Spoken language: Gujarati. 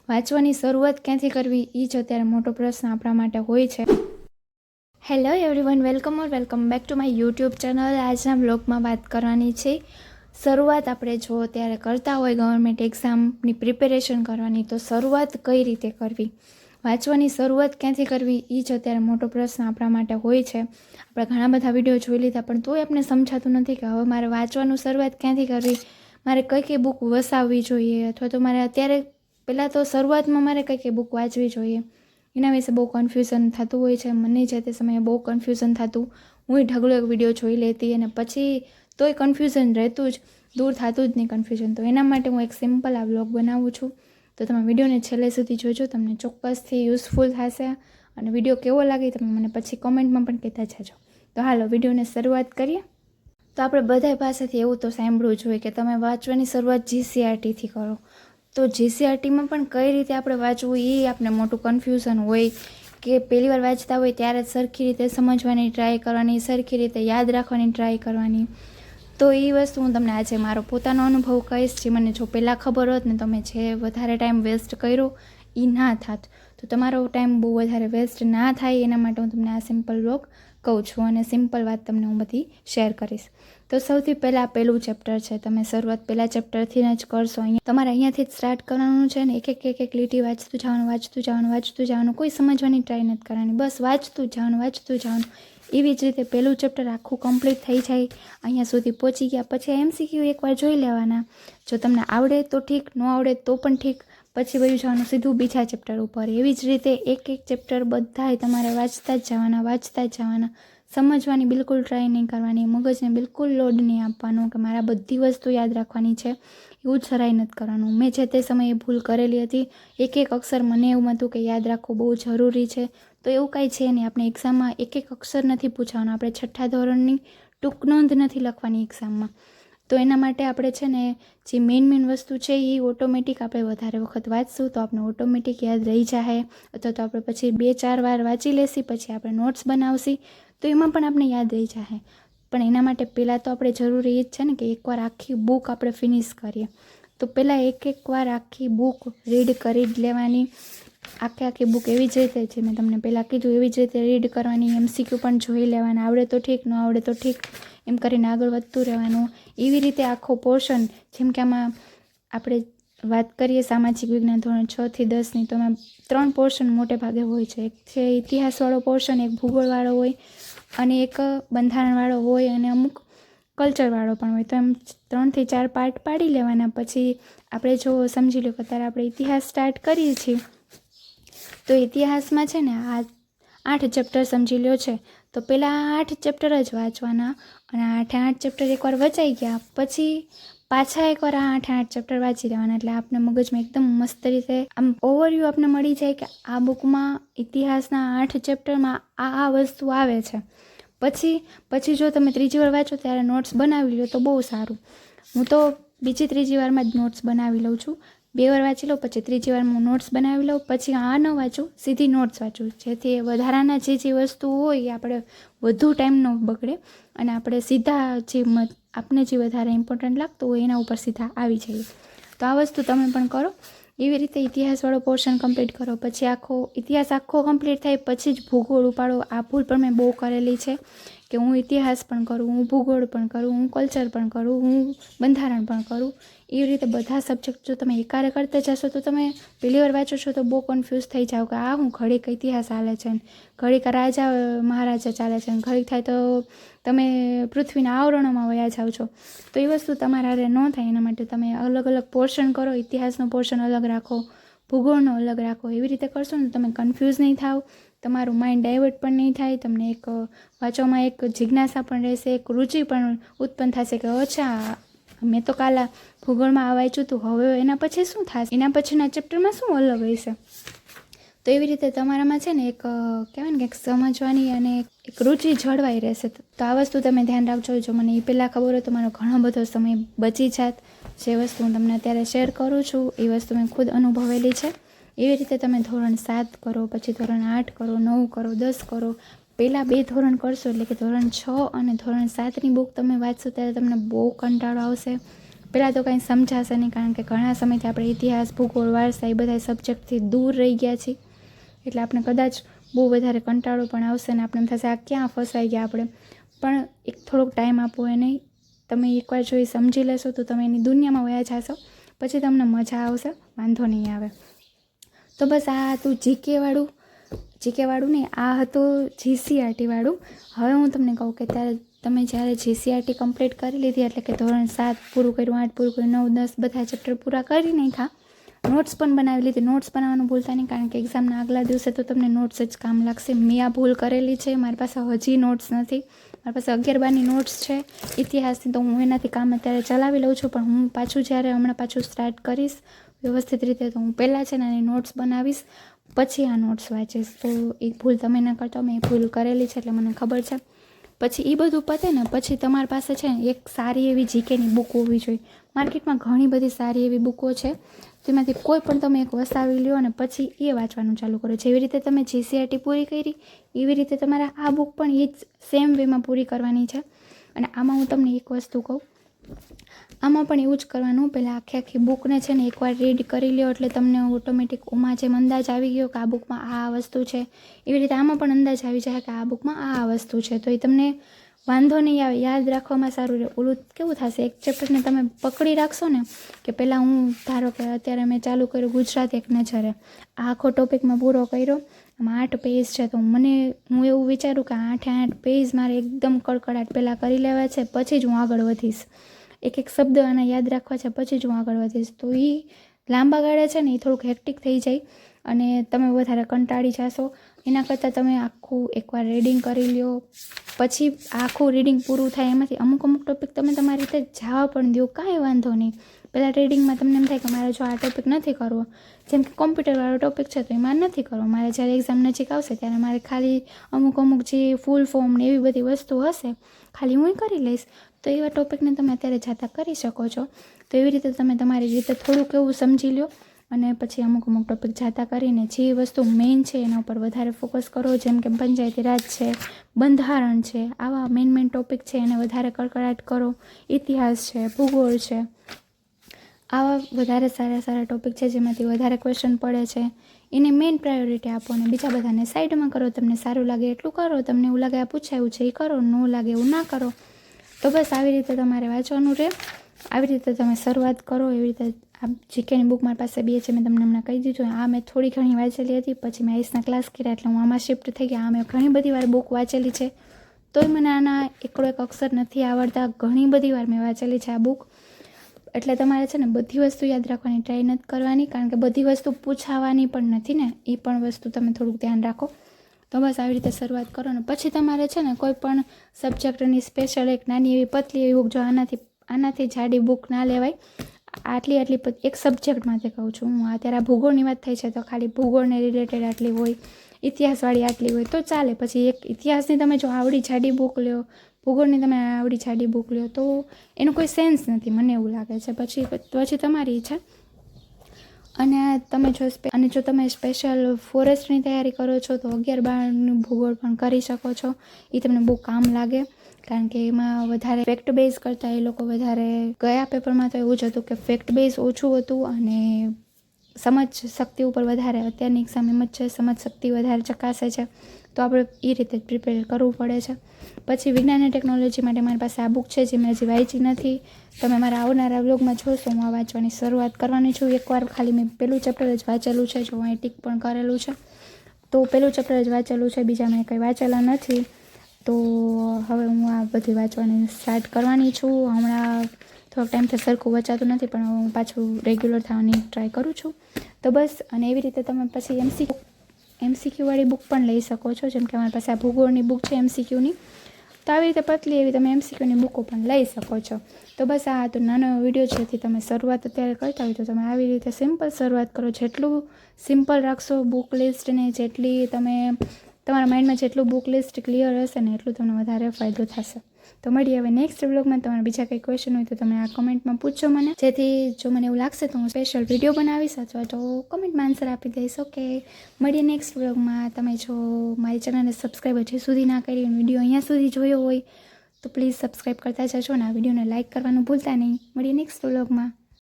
વાંચવાની શરૂઆત ક્યાંથી કરવી એ જ અત્યારે મોટો પ્રશ્ન આપણા માટે હોય છે. Hello everyone, welcome back to my YouTube channel. આજના બ્લોગમાં વાત કરવાની છે શરૂઆત આપણે જો અત્યારે કરતા હોય ગવર્મેન્ટ એક્ઝામની પ્રિપેરેશન કરવાની, તો શરૂઆત કઈ રીતે કરવી, વાંચવાની શરૂઆત ક્યાંથી કરવી એ જ અત્યારે મોટો પ્રશ્ન આપણા માટે હોય છે. આપણે ઘણા બધા વિડીયો જોઈ લીધા, પણ તોય આપણે સમજાતું નથી કે હવે મારે વાંચવાનું શરૂઆત ક્યાંથી કરવી, મારે કઈ બુક વસાવવી જોઈએ, અથવા તો મારે અત્યારે પહેલાં તો શરૂઆતમાં મારે કઈ બુક વાંચવી જોઈએ એના વિશે બહુ કન્ફ્યુઝન થતું હોય છે. મને છે તે સમયે બહુ કન્ફ્યુઝન થતું, હું ઢગલો એક વિડીયો જોઈ લેતી અને પછી તોય કન્ફ્યુઝન રહેતું જ, દૂર થતું જ નહીં કન્ફ્યુઝન. તો એના માટે હું એક સિમ્પલ આ વ્લોગ બનાવું છું. તો તમે વિડીયોને છેલ્લે સુધી જોજો, તમને ચોક્કસથી યુઝફુલ થશે. અને વિડીયો કેવો લાગે તમે મને પછી કોમેન્ટમાં પણ કહેતા જજો. તો હાલો વિડીયોને શરૂઆત કરીએ. તો આપણે બધા પાસેથી એવું તો સાંભળવું જોઈએ કે તમે વાંચવાની શરૂઆત જીસીઆરટીથી કરો. તો જીસીઆરટીમાં પણ કઈ રીતે આપણે વાંચવું એ આપણે મોટું કન્ફ્યુઝન હોય કે પહેલી વાર વાંચતા હોય ત્યારે જ સરખી રીતે સમજવાની ટ્રાય કરવાની, સરખી રીતે યાદ રાખવાની ટ્રાય કરવાની. તો એ વસ્તુ હું તમને આજે મારો પોતાનો અનુભવ કહીશ. જે મને જો પહેલાં ખબર હોત ને, તમે જે વધારે ટાઈમ વેસ્ટ કર્યો એ ના થાત, તો તમારો ટાઈમ બહુ વધારે વેસ્ટ ના થાય એના માટે હું તમને આ સિમ્પલ વ્લોગ કહું છું અને સિમ્પલ વાત તમને હું બધી શેર કરીશ. તો સૌથી પહેલાં પહેલું ચેપ્ટર છે, તમે શરૂઆત પહેલાં ચેપ્ટરથી જ કરશો. તમારે અહીંયાથી જ સ્ટાર્ટ કરવાનું છે ને એક લીટી વાંચતું જવાનું, કોઈ સમજવાની ટ્રાય નથી કરવાની, બસ વાંચતું જવાનું. એવી જ રીતે પહેલું ચેપ્ટર આખું કમ્પ્લીટ થઈ જાય, અહીંયા સુધી પહોંચી ગયા પછી એમસીક્યુ એકવાર જોઈ લેવાના. જો તમને આવડે તો ઠીક, ન આવડે તો પણ ઠીક, પછી વયું જવાનું સીધું બીજા ચેપ્ટર ઉપર. એવી જ રીતે એક ચેપ્ટર બધાય તમારે વાંચતા જ જવાના. સમજવાની બિલકુલ ટ્રાય નહીં કરવાની, મગજને બિલકુલ લોડ નહીં આપવાનો કે મારે બધી વસ્તુ યાદ રાખવાની છે, એવું જ સરાય નથી કરવાનું. મેં જે તે સમયે ભૂલ કરેલી હતી. એક અક્ષર મને એવું હતું કે યાદ રાખવું બહુ જરૂરી છે, તો એવું કાંઈ છે નહીં. આપણે એક્ઝામમાં એક અક્ષર નથી પૂછવાનું, આપણે 6ઠ્ઠા ધોરણની ટૂંક નોંધ નથી લખવાની એક્ઝામમાં. તો એના માટે આપણે છે ને જે મેઇન વસ્તુ છે એ ઓટોમેટિક આપણે વધારે વખત વાંચશું તો આપણે ઓટોમેટિક યાદ રહી જાય, અથવા તો આપણે પછી 2-4 વાર વાંચી લેશી, પછી આપણે નોટ્સ બનાવશી તો એમાં પણ આપણે યાદ રહી જાય. પણ એના માટે પહેલાં તો આપણે જરૂરી એ જ છે ને કે એકવાર આખી બુક આપણે ફિનિશ કરીએ. તો પહેલાં એક વાર આખી બુક રીડ કરી જ લેવાની. આખી બુક એવી જ રીતે, જે મેં તમને પહેલાં કીધું એવી જ રીતે રીડ કરવાની. એમસીક્યુ પણ જોઈ લેવાના, આવડે તો ઠીક, ન આવડે તો ઠીક, એમ કરીને આગળ વધતું રહેવાનું. એવી રીતે આખો પોર્શન, જેમ કે આમાં આપણે વાત કરીએ સામાજિક વિજ્ઞાન ધોરણ 6 થી 10ની, તો એમાં 3 પોર્શન મોટે ભાગે હોય છે. એક છે ઇતિહાસવાળો પોર્શન, એક ભૂગોળવાળો હોય અને એક બંધારણવાળો હોય અને અમુક કલ્ચરવાળો પણ હોય. તો એમ 3 થી 4 પાર્ટ પાડી લેવાના. પછી આપણે જો સમજી લો કે અત્યારે આપણે ઇતિહાસ સ્ટાર્ટ કરીએ છીએ, તો ઇતિહાસમાં છે ને આ 8 ચેપ્ટર સમજી લ્યો છે, તો પહેલાં 8 ચેપ્ટર જ વાંચવાના. અને 8 ચેપ્ટર એકવાર વચાઈ ગયા પછી પાછા એકવાર આ 8 ચેપ્ટર વાંચી લેવાના. એટલે આપણે મગજમાં એકદમ મસ્ત રીતે આમ ઓવરવ્યૂ આપણે મળી જાય કે આ બુકમાં ઇતિહાસના 8 ચેપ્ટરમાં આ વસ્તુ આવે છે. પછી જો તમે ત્રીજી વાર વાંચો ત્યારે નોટ્સ બનાવી લો તો બહુ સારું. હું તો ત્રીજી વારમાં જ નોટ્સ બનાવી લઉં છું. 2 વાર વાંચી લઉં, પછી ત્રીજી વારમાં હું નોટ્સ બનાવી લઉં, પછી આ ન વાંચું, સીધી નોટ્સ વાંચું, જેથી વધારાના જે વસ્તુ હોય એ આપણે વધુ ટાઈમ ન બગડે અને આપણે સીધા આપણે જે વધારે ઇમ્પોર્ટન્ટ લાગતું હોય એના ઉપર સીધા આવી જઈએ. તો આ વસ્તુ તમે પણ કરો. એવી રીતે ઇતિહાસવાળો પોર્શન કમ્પ્લીટ કરો. પછી ઇતિહાસ આખો કમ્પ્લીટ થાય પછી જ ભૂગોળ ઉપાડો. આ ભૂલ પણ મેં બહુ કરેલી છે કે હું ઇતિહાસ પણ કરું, હું ભૂગોળ પણ કરું, હું કલ્ચર પણ કરું, હું બંધારણ પણ કરું. એવી રીતે બધા સબ્જેક્ટ જો તમે એકારે કરતા જશો તો તમે પહેલી વાર વાંચો છો તો બહુ કન્ફ્યુઝ થઈ જાઓ કે આ હું ઘડીક ઇતિહાસ હાલે છે, ઘડીક રાજા મહારાજા ચાલે છે, ઘડીક થાય તો તમે પૃથ્વીના આવરણોમાં વયા જાઓ છો. તો એ વસ્તુ તમારા હારે ન થાય. એના માટે તમે અલગ પોર્શન કરો. ઇતિહાસનો પોર્શન અલગ રાખો, ભૂગોળનો અલગ રાખો. એવી રીતે કરશો ને તમે કન્ફ્યુઝ નહીં થાવ, તમારું માઇન્ડ ડાયવર્ટ પણ નહીં થાય, તમને એક વાંચવામાં એક જિજ્ઞાસા પણ રહેશે, એક રુચિ પણ ઉત્પન્ન થશે કે અચ્છા મેં તો કાલે ભૂગોળમાં આ વાંચ્યું હતું, હવે એના પછી શું થશે, એના પછીના ચેપ્ટરમાં શું અલગ હશે. તો એવી રીતે તમારામાં છે ને એક કહેવાય ને કે સમજવાની અને એક રુચિ જળવાઈ રહેશે. તો આ વસ્તુ તમે ધ્યાન રાખજો. જો મને એ પહેલાં ખબર હોય તો મારો ઘણો બધો સમય બચી જાત. જે વસ્તુ હું તમને અત્યારે શેર કરું છું એ વસ્તુ મેં ખુદ અનુભવેલી છે. એવી રીતે તમે ધોરણ 7 કરો, પછી ધોરણ 8 કરો, 9 કરો, 10 કરો. પહેલાં 2 ધોરણ કરશો એટલે કે ધોરણ 6 અને ધોરણ 7ની બુક તમે વાંચશો ત્યારે તમને બહુ કંટાળો આવશે. પહેલાં તો કાંઈ સમજાશે નહીં, કારણ કે ઘણા સમયથી આપણે ઇતિહાસ, ભૂગોળ, વારસા એ બધા સબ્જેક્ટથી દૂર રહી ગયા છીએ. એટલે આપણે કદાચ બહુ વધારે કંટાળો પણ આવશે ને આપણે એમ થશે આ ક્યાં ફસાઈ ગયા આપણે. પણ એક થોડોક ટાઈમ આપો એને. તમે એકવાર જો એ સમજી લેશો તો તમે એની દુનિયામાં વયા જશો, પછી તમને મજા આવશે, વાંધો નહીં આવે. તો બસ આ હતું જીકેવાળું નહીં, આ હતું GCRT વાળું. હવે હું તમને કહું કે તમે જ્યારે GCRT કમ્પ્લીટ કરી લીધી, એટલે કે ધોરણ 7 પૂરું કર્યું, 8 પૂરું કર્યું, 9, 10 બધા ચેપ્ટર પૂરા કરી નાખ્યા, નોટ્સ પણ બનાવી લીધી. નોટ્સ બનાવવાનું ભૂલતા નહીં, કારણ કે એક્ઝામના આગલા દિવસે તો તમને નોટ્સ જ કામ લાગશે. મેં આ ભૂલ કરેલી છે, મારી પાસે હજી નોટ્સ નથી. મારી પાસે 11-12ની નોટ્સ છે ઇતિહાસની, તો હું એનાથી કામ અત્યારે ચલાવી લઉં છું. પણ હું હમણાં પાછું સ્ટાર્ટ કરીશ વ્યવસ્થિત રીતે, તો હું પહેલાં છે ને એની નોટ્સ બનાવીશ, પછી આ નોટ્સ વાંચીશ. તો એ ભૂલ તમે ના કરતો, મેં એ ભૂલ કરેલી છે એટલે મને ખબર છે. પછી એ બધું પતે ને પછી તમારી પાસે છે ને એક સારી એવી જીકેની બુક હોવી જોઈએ. માર્કેટમાં ઘણી બધી સારી એવી બુકો છે, તેમાંથી કોઈ પણ તમે એક વસાવી લ્યો અને પછી એ વાંચવાનું ચાલુ કરો. જેવી રીતે તમે GCRT પૂરી કરી એવી રીતે તમારે આ બુક પણ એ જ સેમ વેમાં પૂરી કરવાની છે. અને આમાં હું તમને એક વસ્તુ કહું, આમાં પણ એવું જ કરવાનું, પહેલાં આખી બુકને છે ને એકવાર રીડ કરી લ્યો એટલે તમને ઓટોમેટિક ઓમાં જેમ અંદાજ આવી ગયો કે આ બુકમાં આ વસ્તુ છે, એવી રીતે આમાં પણ અંદાજ આવી જાય કે આ બુકમાં આ વસ્તુ છે. તો એ તમને વાંધો નહીં આવે, યાદ રાખવામાં સારું રહે. ઓલું કેવું થશે, એક ચેપ્ટરને તમે પકડી રાખશો ને કે પહેલાં હું ધારો કે અત્યારે મેં ચાલુ કર્યું ગુજરાત એક નજરે, આ આખો ટોપિક મેં પૂરો કર્યો, આમાં 8 પેજ છે, તો હું એવું વિચારું કે 8 પેજ મારે એકદમ કડકડાટ પહેલાં કરી લેવા છે, પછી જ હું આગળ વધીશ. એક શબ્દ આના યાદ રાખવા છે, પછી જ હું આગળ વધીશ. તો એ લાંબા ગાળે છે ને એ થોડુંક હેક્ટિક થઈ જાય અને તમે વધારે કંટાળી જશો. એના કરતાં તમે આખું એકવાર રીડિંગ કરી લ્યો, પછી આખું રીડિંગ પૂરું થાય એમાંથી અમુક ટોપિક તમે તમારી રીતે જવા પણ દો, કાંઈ વાંધો નહીં. પહેલાં રીડિંગમાં તમને એમ થાય કે મારે જો આ ટોપિક નથી કરવો, જેમ કે કોમ્પ્યુટરવાળો ટોપિક છે તો એમાં નથી કરવો, મારે જ્યારે એક્ઝામ નજીક આવશે ત્યારે મારે ખાલી અમુક જે ફૂલ ફોર્મ ને એવી બધી વસ્તુ હશે ખાલી હું કરી લઈશ. તો એવા ટોપિકને તમે અત્યારે જાતા કરી શકો છો. તો એવી રીતે તમે તમારી રીતે થોડુંક એવું સમજી લો અને પછી અમુક ટોપિક જાતા કરીને જે વસ્તુ મેઇન છે એના ઉપર વધારે ફોકસ કરો. જેમ કે પંચાયતી રાજ છે, બંધારણ છે, આવા મેઇન ટોપિક છે એને વધારે કડકડાટ કરો. ઇતિહાસ છે, ભૂગોળ છે, આવા વધારે સારા ટોપિક છે જેમાંથી વધારે ક્વેશ્ચન પડે છે, એને મેઇન પ્રાયોરિટી આપો અને બીજા બધાને સાઈડમાં કરો. તમને સારું લાગે એટલું કરો, તમને એવું લાગે આ પૂછાયું છે એ કરો, ન લાગે એવું ના કરો. તો બસ આવી રીતે તમારે વાંચવાનું રહે, આવી રીતે તમે શરૂઆત કરો. એવી રીતે આ જીકેની બુક મારી પાસે 2 છે, મેં તમને હમણાં કહી દીધું. આ મેં થોડી ઘણી વાંચેલી હતી, પછી મેં આઈસના ક્લાસ કર્યા એટલે હું આમાં શિફ્ટ થઈ ગયા. આ મેં ઘણી બધી વાર બુક વાંચેલી છે, તોય મને આના એકડો એક અક્ષર નથી આવડતા. ઘણી બધી વાર મેં વાંચેલી છે આ બુક. એટલે તમારે છે ને બધી વસ્તુ યાદ રાખવાની ટ્રાય નથી કરવાની, કારણ કે બધી વસ્તુ પૂછાવાની પણ નથી ને, એ પણ વસ્તુ તમે થોડુંક ધ્યાન રાખો. તો બસ આવી રીતે શરૂઆત કરો ને પછી તમારે છે ને કોઈ પણ સબ્જેક્ટની સ્પેશિયલ એક નાની એવી પતલી એવી બુક, જો આનાથી જાડી બુક ના લેવાય. આટલી એક સબ્જેક્ટમાંથી કહું છું હું. અત્યારે આ ભૂગોળની વાત થઈ છે તો ખાલી ભૂગોળને રિલેટેડ આટલી હોય, ઇતિહાસવાળી આટલી હોય તો ચાલે. પછી એક ઇતિહાસની તમે જો આવડી જાડી બુક લ્યો, ભૂગોળની તમે આવડી જાડી બુક લ્યો તો એનું કોઈ સેન્સ નથી, મને એવું લાગે છે. પછી તમારી ઈચ્છા. અને જો તમે સ્પેશિયલ ફોરેસ્ટની તૈયારી કરો છો તો 11-12નું ભૂગોળ પણ કરી શકો છો. એ તમને બહુ કામ લાગે, કારણ કે એમાં વધારે ફેક્ટ બેઝ કરતાં એ લોકો વધારે, ગયા પેપરમાં તો એવું જ હતું કે ફેક્ટ બેઝ ઓછું હતું અને સમજ શક્તિ ઉપર વધારે. અત્યારની એક્ઝામ એમ જ છે, સમજ શક્તિ વધારે ચકાસે છે, તો આપણે એ રીતે પ્રિપેર કરવું પડે છે. પછી વિજ્ઞાન અને ટેકનોલોજી માટે મારી પાસે આ બુક છે જે મેં હજી વાંચી નથી. તમે મારા આવનારા વ્લોગમાં જોશો, હું આ વાંચવાની શરૂઆત કરવાની છું. એકવાર ખાલી મેં પહેલું ચેપ્ટર જ વાંચેલું છે, જો અહીં ટીક પણ કરેલું છે. તો પહેલું ચેપ્ટર જ વાંચેલું છે, બીજા મેં કંઈ વાંચેલા નથી. તો હવે હું આ બધી વાંચવાની સ્ટાર્ટ કરવાની છું. હમણાં થોડોક ટાઈમથી સરખું વચાતું નથી, પણ હું પાછું રેગ્યુલર થવાની ટ્રાય કરું છું. તો બસ, અને એવી રીતે તમે પછી MCQ વાળી બુક પણ લઈ શકો છો. જેમ કે અમારી પાસે આ ભૂગોળની બુક છે MCQની, તો આવી રીતે પતલી એવી તમે MCQની બુકો પણ લઈ શકો છો. તો બસ આ તો નાનો વિડીયો છે, જેથી તમે શરૂઆત અત્યારે કરતા હોય તો તમે આવી રીતે સિમ્પલ શરૂઆત કરો. જેટલું સિમ્પલ રાખશો બુક લિસ્ટને, જેટલી તમે તમારા માઇન્ડમાં જેટલું બુક લિસ્ટ ક્લિયર હશે ને એટલું તમને વધારે ફાયદો થશે. તો મળીએ હવે નેક્સ્ટ વ્લોગમાં. તમારા બીજા કંઈ ક્વેશ્ચન હોય તો તમે આ કમેન્ટમાં પૂછજો મને, જેથી જો મને એવું લાગશે તો હું સ્પેશિયલ વિડીયો બનાવીશ અથવા તો કમેન્ટમાં આન્સર આપી દઈશ. ઓકે, મળીએ નેક્સ્ટ વ્લોગમાં. તમે જો મારી ચેનલને સબસ્ક્રાઈબ હજી સુધી ના કરી, વિડીયો અહીંયા સુધી જોયો હોય તો પ્લીઝ સબસ્ક્રાઈબ કરતા જજો ને આ વિડીયોને લાઇક કરવાનું ભૂલતા નહીં. મળીએ નેક્સ્ટ વ્લોગમાં.